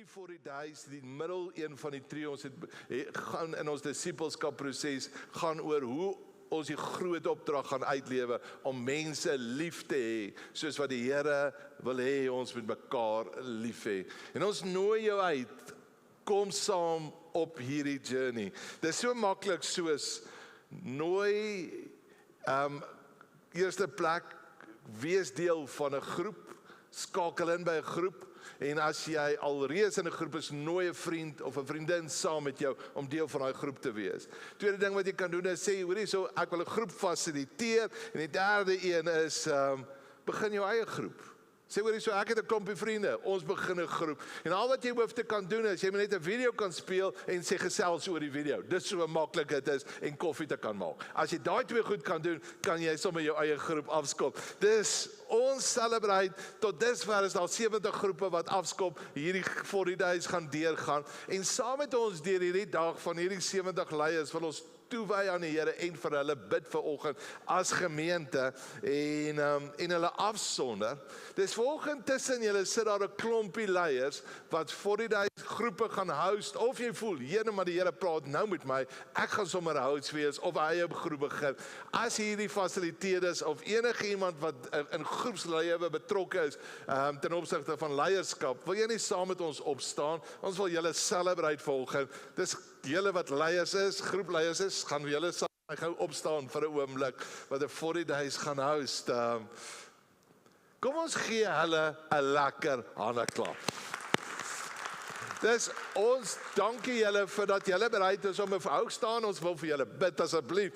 40 days, die middel een van die 3, ons gaan in ons disipelskap proses, gaan oor hoe ons die groot opdrag gaan uitlewe, om mense lief te hê, soos wat die Here wil hê, ons met mekaar lief hê. En ons nooi jou uit, kom saam op hierdie journey. Dit is so maklik soos, nooi, eerste plek, wees deel van 'n groep, skakel in by 'n groep, en as jy alreeds in 'n groep is, nooi 'n vriend of 'n vriendin saam met jou om deel van daai groep te wees. Tweede ding wat jy kan doen is sê, hoorie, so ek wil 'n groep fasiliteer, en die derde een is, begin jou eie groep. Sê hoorie, so ek het 'n klompie vriende, ons begin 'n groep. En al wat jy hoef te kan doen is, jy moet net 'n video kan speel en sê gesels oor die video. Dis so maklik dit is, en koffie te kan maak. As jy daai twee goed kan doen, kan jy sommer jou eie groep afskop. Dis ons celebrate, tot dusver is daar 70 groepe wat afskop, hierdie 40 days gaan deurgaan, en saam met ons deur hierdie dag van hierdie 70 leiers wil ons toewy aan die Here en vir hulle bid vanoggend as gemeente en hulle afsonder. Dis vanoggend tussen julle sit daar 'n klompie leiers wat 40 days groepe gaan host, of jy voel, Here, maar die Here praat nou met my, ek gaan sommer host wees, of hy 'n groep begin. As hierdie fasiliteerders of enige iemand wat in groepslewe betrokke is, ten opsigte van leierskap, wil jy nie saam met ons opstaan? Ons wil julle celebrate vanoggend. Dis julle wat leiers is, groepleiers is, gaan julle saam gou opstaan vir 'n oomblik, wat 'n 40 days gaan host. Kom ons gee hulle 'n lekker handeklap. Dis ons dankie julle vir dat julle bereid is om 'n verhoog staan, ons wil vir julle bid asseblief.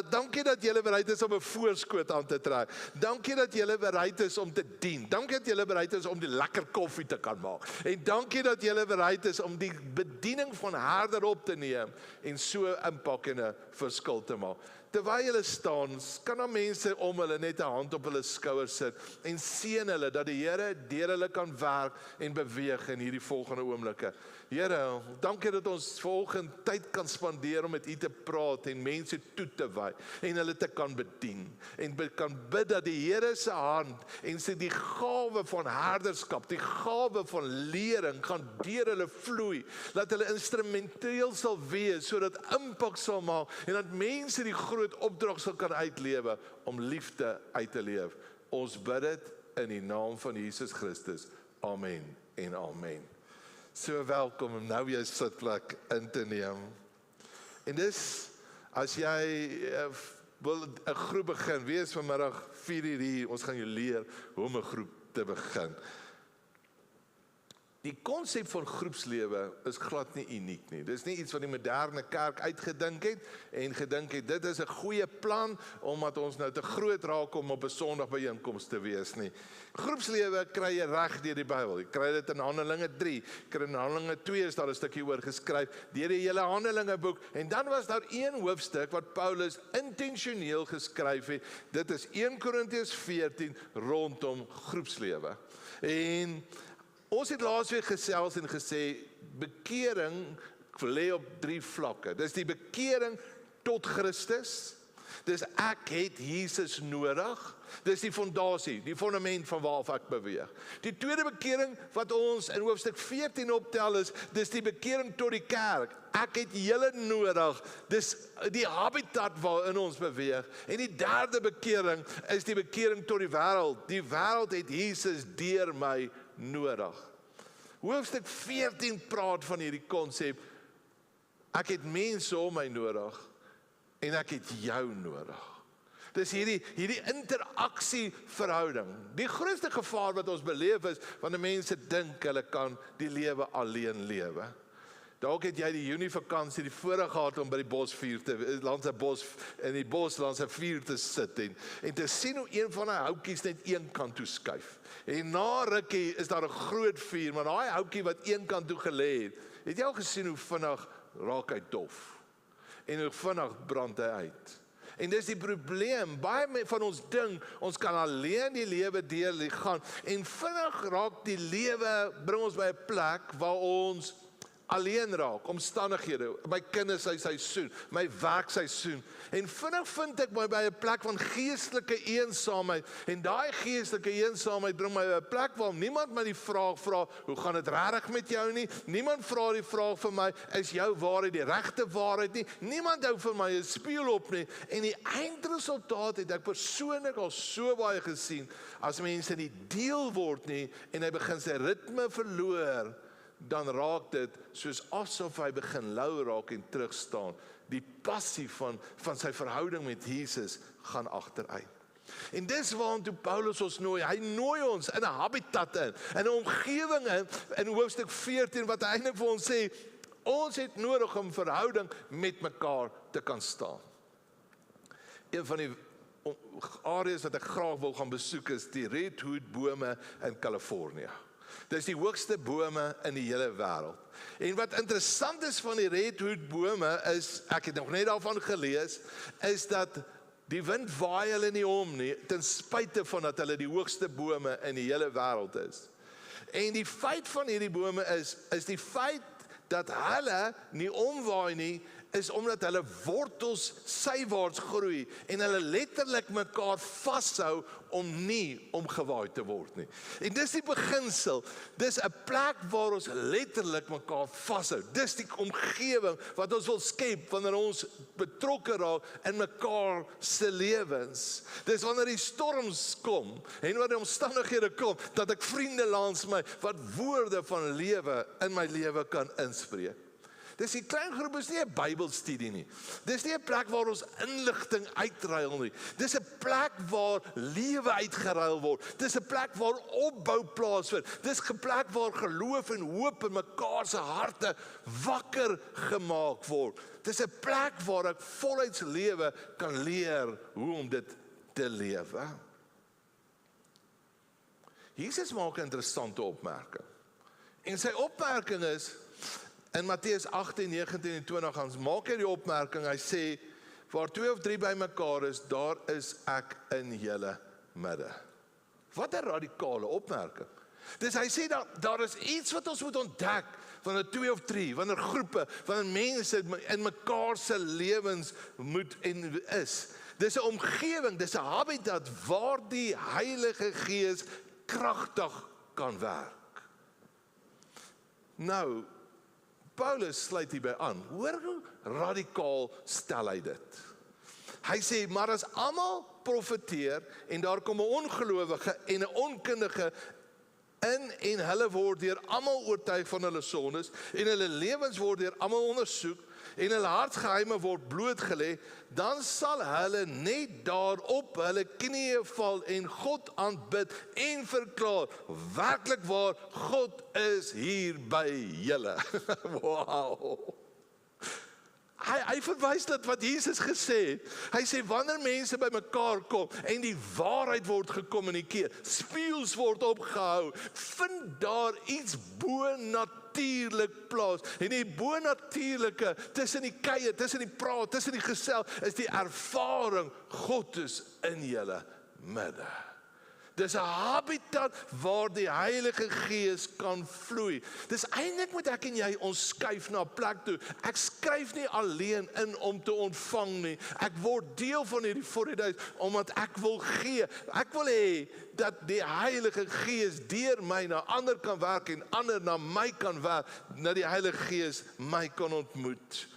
Dankie dat julle bereid is om 'n voorskoot aan te trek. Dankie dat julle bereid is om te dien. Dankie dat julle bereid is om die lekker koffie te kan maak. En dankie dat julle bereid is om die bediening van harder op te neem en so 'n impak en 'n verskil te maak. Terwyl julle staan, kan daar mense om hulle net 'n hand op hulle skouer sit en seën hulle dat die Here deur hulle kan werk en beweeg in hierdie volgende oomblikke. Here, dankie dat ons vanoggend tyd kan spandeer om met U te praat en mense toe te wy en hulle te kan bedien. En kan bid dat die Here se hand en sy die gawe van herderskap, die gawe van lering gaan deur hulle vloei. Dat hulle instrumenteel sal wees sodat impak sal maak en dat mense die groot opdrag sal kan uitlewe om liefde uit te leef. Ons bid dit in die naam van Jesus Christus. Amen en amen. So welkom om nou jou sitplek in te neem. En dis, as jy wil 'n groep begin, wees vanmiddag 4:00 hier, ons gaan jou leer hoe om 'n groep te begin. Die konsep van groepslewe is glad nie uniek nie. Dis nie iets wat die moderne kerk uitgedink het en gedink het, dit is 'n goeie plan, omdat ons nou te groot raak om op 'n Sondag byeenkoms te wees nie. Groepslewe kry jy reg deur die Bybel. Jy kry dit in Handelinge 3, kry in Handelinge 2 is daar 'n stukkie oor geskryf, deur die hele Handelinge boek, en dan was daar een hoofstuk wat Paulus intentioneel geskryf het, dit is 1 Korintiërs 14 rondom groepslewe. En ons het laasweek gesels en gesê, bekering lê op 3 vlakke. Dis die bekering tot Christus. Dis ek het Jesus nodig. Dis die fondasie, die fondament van waaraf ek beweeg. Die tweede bekering wat ons in hoofstuk 14 optel is, dis die bekering tot die kerk. Ek het julle nodig. Dis die habitat waarin ons beweeg. En die derde bekering is die bekering tot die wêreld. Die wêreld het Jesus deur my nodig. Hoofstuk 14 praat van hierdie konsep, ek het mense om my nodig, en ek het jou nodig. Dis hierdie interaksie verhouding. Die grootste gevaar wat ons beleef is, wanneer mense dink hulle kan die lewe alleen lewe. Dalk het jy die Junie-vakansie die voorreg gehad om by die bosvuur langs 'n bos, in die bos langs 'n vuur te sit en te sien hoe een van die houtjies net een kant toe skuif. En na rukkie is daar 'n groot vuur, maar daai houtjie wat een kant toe gelê het jy al gesien hoe vinnig raak hy dof? En hoe vinnig brand hy uit? En dis die probleem, baie van ons dink, ons kan alleen die lewe deurgaan, en vinnig raak die lewe, bring ons by 'n plek waar ons alleen raak, omstandighede, my kinders sy seisoen, my werkseisoen, en vinnig vind ek my by 'n plek van geestelike eensaamheid, en daai geestelike eensaamheid bring my by 'n plek waar niemand my die vraag vra, hoe gaan dit regtig met jou nie, niemand vra die vraag vir my, is jou waarheid die regte waarheid nie, niemand hou vir my 'n spieël op nie, en die eindresultaat het ek persoonlik al so baie gesien, as mense nie deel word nie, en hy begin sy ritme verloor, dan raak dit soos asof hy begin lou raak en terugstaan. Die passie van sy verhouding met Jesus gaan agteruit. En dis waartoe Paulus ons nooi. Hy nooi ons in 'n habitat in 'n omgewing in hoofstuk 14 wat hy eintlik vir ons sê, ons het nodig om verhouding met mekaar te kan staan. Een van die areas wat ek graag wil gaan besoek is die Redwood bome in Californië. Dis die hoogste bome in die hele wêreld. En wat interessant is van die Redwood bome is, ek het nog net daarvan gelees, is dat die wind waai hulle nie om nie, ten spyte van dat hulle die hoogste bome in die hele wêreld is. En die feit van hierdie bome is die feit dat hulle nie omwaai nie, is omdat hulle wortels sywaarts groei en hulle letterlik mekaar vashou om nie omgewaai te word nie. En dis die beginsel, dis 'n plek waar ons letterlik mekaar vashou. Dis die omgewing wat ons wil skep wanneer ons betrokke raak in mekaar se lewens. Dis wanneer die storms kom en wanneer die omstandighede kom, dat ek vriende langs my wat woorde van lewe in my lewe kan inspreek. Dis die klein groep is nie 'n Bybelstudie nie. Dis nie 'n plek waar ons inligting uitruil nie. Dis 'n plek waar lewe uitgeruil word. Dis 'n plek waar opbou plaasvind. Dis 'n plek waar geloof en hoop in mekaar se harte wakker gemaak word. Dis 'n plek waar ek voluit lewe kan leer hoe om dit te lewe. Jesus maak 'n interessante opmerking. En sy opmerking is in Matteus 18, 19 en 20 gaan maak hy die opmerking, hy sê, waar 2 of 3 by mekaar is, daar is ek in julle midde. Wat 'n radikale opmerking. Dus hy sê, daar is iets wat ons moet ontdek, wanneer 2 of 3, wanneer groepe, wanneer mense in mekaar se lewens moet en is. Dis 'n omgewing, dis 'n habitat, waar die Heilige Gees kragtig kan werk. Nou, Paulus sluit hierby aan. Hoor hoe radikaal stel hy dit. Hy sê, maar as almal profeteer en daar kom 'n ongelowige en 'n onkundige in en hulle word deur almal oortuig van hulle sondes en hulle lewens word deur almal ondersoek en hulle hartsgeheime word blootgelê, dan sal hulle net daarop hulle knieë val en God aanbid en verklaar, werklik waar, God is hier by julle. Wow. Hy verwys dit wat Jesus gesê het. Hy sê, wanneer mense by mekaar kom en die waarheid word gekommunikeer, spieëls word opgehou, vind daar iets bo-natuurlik plaas. En die bo-natuurlike, tussen die kuier, tussen die praat, tussen die gesel, is die ervaring, God is in julle midde. Dis 'n habitat waar die Heilige Gees kan vloei. Dis eintlik moet ek en jy ons skuif na 'n plek toe. Ek skryf nie alleen in om te ontvang nie. Ek word deel van hierdie 40 omdat ek wil gee. Ek wil hê dat die Heilige Gees deur my na ander kan werk en ander na my kan werk, dat die Heilige Gees my kan ontmoet.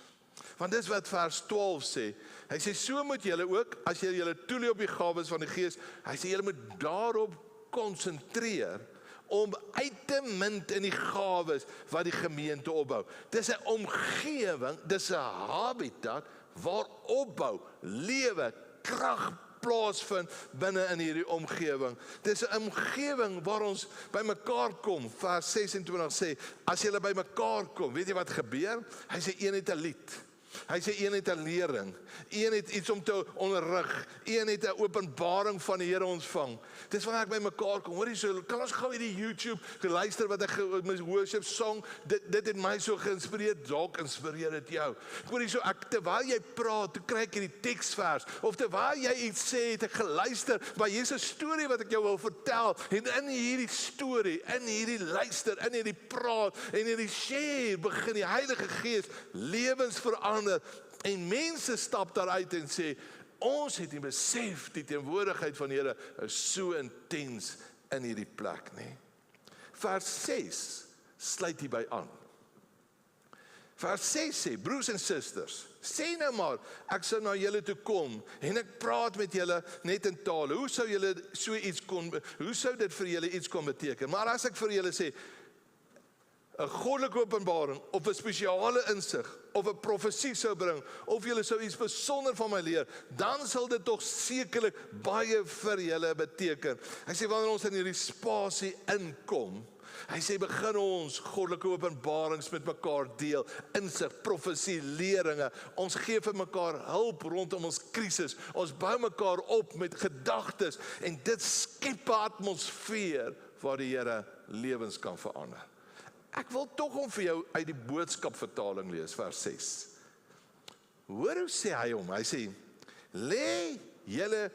Want dis wat vers 12 sê. Hy sê, so moet julle ook, as julle toelê op die gawes van die Gees, hy sê, julle moet daarop konsentreer, om uit te munt in die gawes wat die gemeente opbou. Dis 'n omgewing, dis 'n habitat, waar opbou, lewe, krag plaasvind binne in hierdie omgewing. Dis 'n omgewing waar ons by mekaar kom. Vers 26 sê, as julle by mekaar kom, weet jy wat gebeur? Hy sê, een het 'n lied. Hy sê een het 'n lering, een het iets om te onderrig, een het 'n openbaring van die Here ontvang. Dis wanneer ek by mekaar kom, hoorie so, kan ons gou hierdie YouTube geluister wat ek my worship song, dit het my so geïnspireer, dalk inspireer dit jou. Hoorie so, terwyl jy praat, toe kry ek hierdie teksvers, of terwyl jy iets sê, het ek geluister, maar hier's 'n storie wat ek jou wil vertel, en in hierdie storie, in hierdie luister, in hierdie praat, en hierdie share, begin die Heilige Gees lewens verander, en mense stap daaruit en sê, ons het nie besef, die teenwoordigheid van die Here is so intens in hierdie plek nie. Vers 6 sluit hierby aan. Vers 6 sê, broers en susters, sê nou maar, ek sal na julle toe kom, en ek praat met julle net in tale, hoe sou dit vir julle iets kon beteken? Maar as ek vir julle sê, 'n goddelike openbaring, of 'n spesiale insig, of 'n profesie sou bring, of julle sou iets besonder van my leer, dan sal dit tog sekerlik baie vir julle beteken. Hy sê, wanneer ons in hierdie spasie inkom, hy sê, begin ons goddelike openbarings met mekaar deel, insig, profesie, leringe, ons gee vir mekaar hulp rondom ons krisis, ons bou mekaar op met gedagtes, en dit skep 'n atmosfeer waar die Here lewens kan verander. Ek wil tog hom vir jou uit die boodskapvertaling lees, vers 6. Hoor hoe sê hy hom? Hy sê, lê julle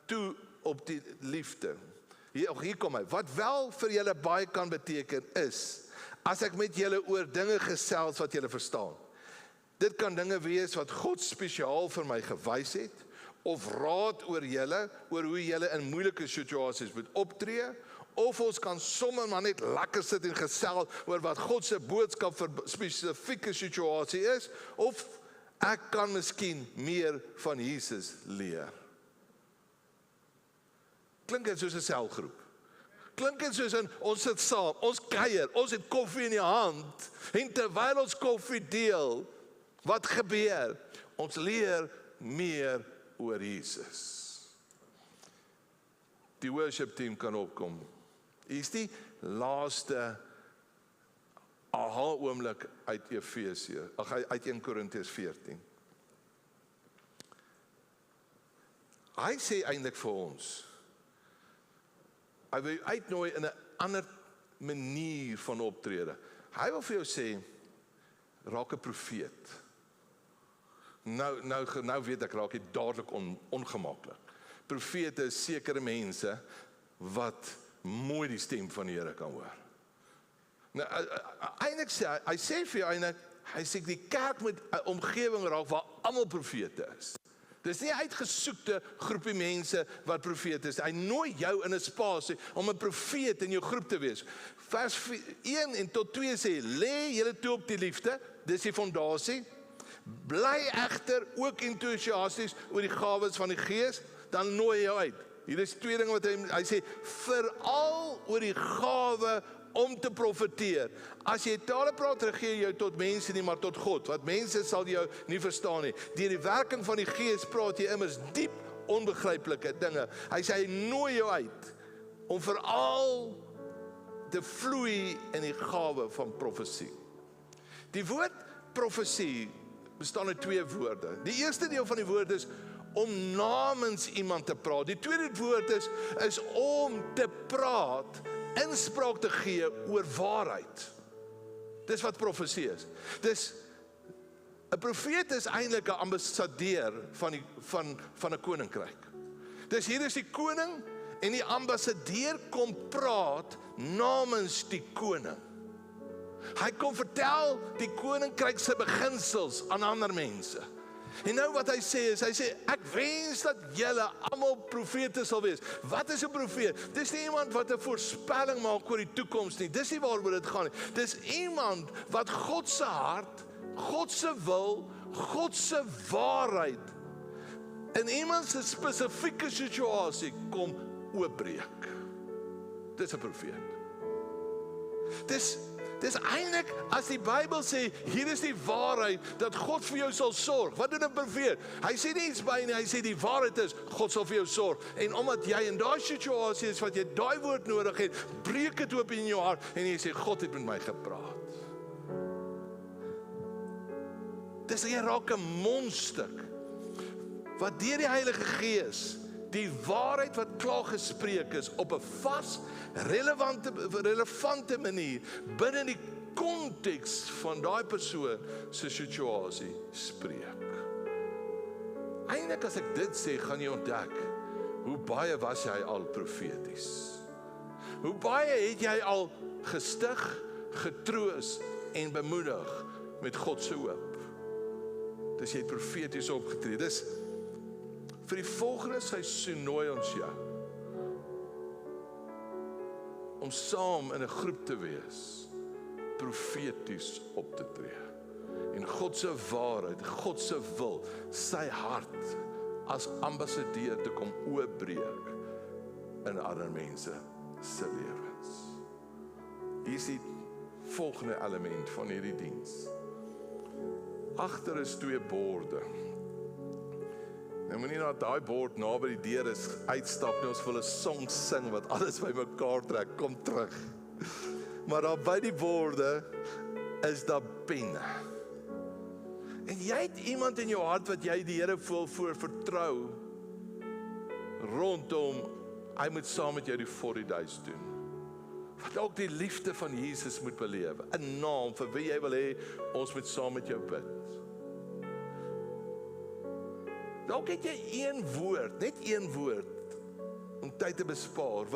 toe op die liefde. Hier kom hy. Wat wel vir julle baie kan beteken is, as ek met julle oor dinge gesels wat julle verstaan. Dit kan dinge wees wat God spesiaal vir my gewys het, of raad oor hoe julle in moeilike situasies moet optree, of ons kan sommer maar net lekker sit en gesels oor wat God se boodskap vir spesifieke situasie is, of ek kan miskien meer van Jesus leer. Klink dit soos 'n selgroep? Klink dit soos ons sit saam, ons kuier, ons het koffie in die hand, en terwyl ons koffie deel, wat gebeur? Ons leer meer oor Jesus. Die worship team kan opkom. Hier is die laaste aha oomblik uit uit 1 Korintiërs 14. Hy sê eintlik vir ons, hy wil uitnooi in 'n ander manier van optrede. Hy wil vir jou sê, raak 'n profeet. Nou weet ek, raak jy dadelik ongemaklik. Profete is sekere mense wat mooi die stem van die Here kan hoor. Nou, eintlik sê hy sê vir jou eintlik, hy sê die kerk moet 'n omgewing raak waar almal profete is. Dis nie 'n uitgesoekte groepie mense wat profete is. Hy nooi jou in 'n spasie om 'n profeet in jou groep te wees. Vers 1 en tot 2 sê, lê julle toe op die liefde, dis die fondasie. Bly egter ook entoesiasties oor die gawes van die Gees, dan nooi hy jou uit. Hier is 2 dinge wat hy sê, veral oor die gawe om te profeteer. As jy tale praat, regeer jou tot mense nie, maar tot God, want mense sal jou nie verstaan nie. Deur die werking van die Gees praat jy immers diep onbegryplike dinge. Hy sê, hy nooi jou uit om veral te vloei in die gawe van profesie. Die woord profesie bestaan uit 2 woorde. Die eerste deel van die woord is om namens iemand te praat. Die tweede woord is om te praat, inspraak te gee oor waarheid. Dis wat profesie is. Dis 'n profeet is eintlik 'n ambassadeur van 'n koninkryk. Dis hier is die koning en die ambassadeur kom praat namens die koning. Hy kom vertel die koninkryk se beginsels aan ander mense. En nou wat hy sê is, hy sê, ek wens dat julle almal profete sal wees. Wat is 'n profeet? Dis nie iemand wat 'n voorspelling maak oor die toekoms nie. Dis nie waaroor dit gaan nie. Dis iemand wat God se hart, God se wil, God se waarheid in iemand se spesifieke situasie kom oopbreek. Dis 'n profeet. Dis eintlik, as die Bybel sê, hier is die waarheid, dat God vir jou sal sorg. Wat doen 'n profeet? Hy sê nie iets by nie, hy sê die waarheid is, God sal vir jou sorg. En omdat jy in daai situasie is, wat jy daai woord nodig het, breek dit oop in jou hart, en jy sê, God het met my gepraat. Dis raak 'n mondstuk wat deur die Heilige Gees die waarheid wat klaar gespreek is op 'n vas, relevante manier binne die konteks van daai persoon se situasie spreek. Eintlik as ek dit sê, gaan jy ontdek hoe baie was jy al profeties. Hoe baie het jy al gestig, getroos en bemoedig met God se hoop. Dis jy het profeties opgetree. Dis vir die volgende seisoen nooi ons jou om saam in 'n groep te wees, profeties op te tree. En God se waarheid, God se wil, sy hart as ambassadeur te kom oopbreek in ander mense se lewens. Hier is die volgende element van hierdie diens. Agter is 2 borde. Nou moenie na daai bord naby die deur is uitstap nie, ons wil 'n song sing wat alles by mekaar trek, kom terug. Maar daar by die borde is daar penne. En jy het iemand in jou hart wat jy die Here voor vertrou rondom, hy moet saam met jou die 40 days doen. Wat ook die liefde van Jesus moet beleef, 'n naam vir wie jy wil hê ons moet saam met jou bid. Dalk het jy een woord, net een woord, om tyd te bespaar,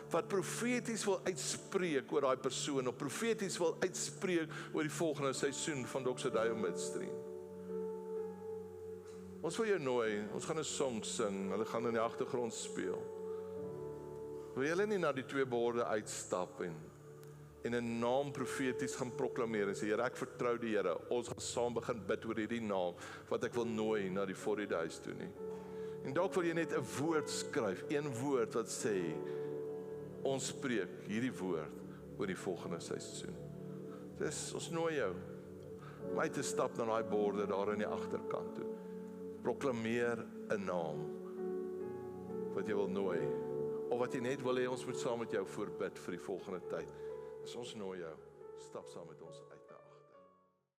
wat profeties wil uitspreek oor daai persoon, of profeties wil uitspreek oor die volgende seisoen van Dr. Dio Midstream. Ons wil jou nooi, ons gaan 'n song sing, hulle gaan in die agtergrond speel. Wil julle nie na die 2 borde uitstap en 'n naam profeties gaan proklameer en sê, Here, ek vertrou die Here, ons gaan saam begin bid oor hierdie naam, wat ek wil nooi na die 40 days toe nie. En dalk wil jy net 'n woord skryf, een woord wat sê, ons spreek hierdie woord oor die volgende seisoen. Dis, ons nooi jou, om uit te stap na daai borde daar in die agterkant toe. Proklameer 'n naam, wat jy wil nooi, of wat jy net wil hê ons moet saam met jou voorbid vir die volgende tyd. Ons nooi jou, stap saam met ons uit.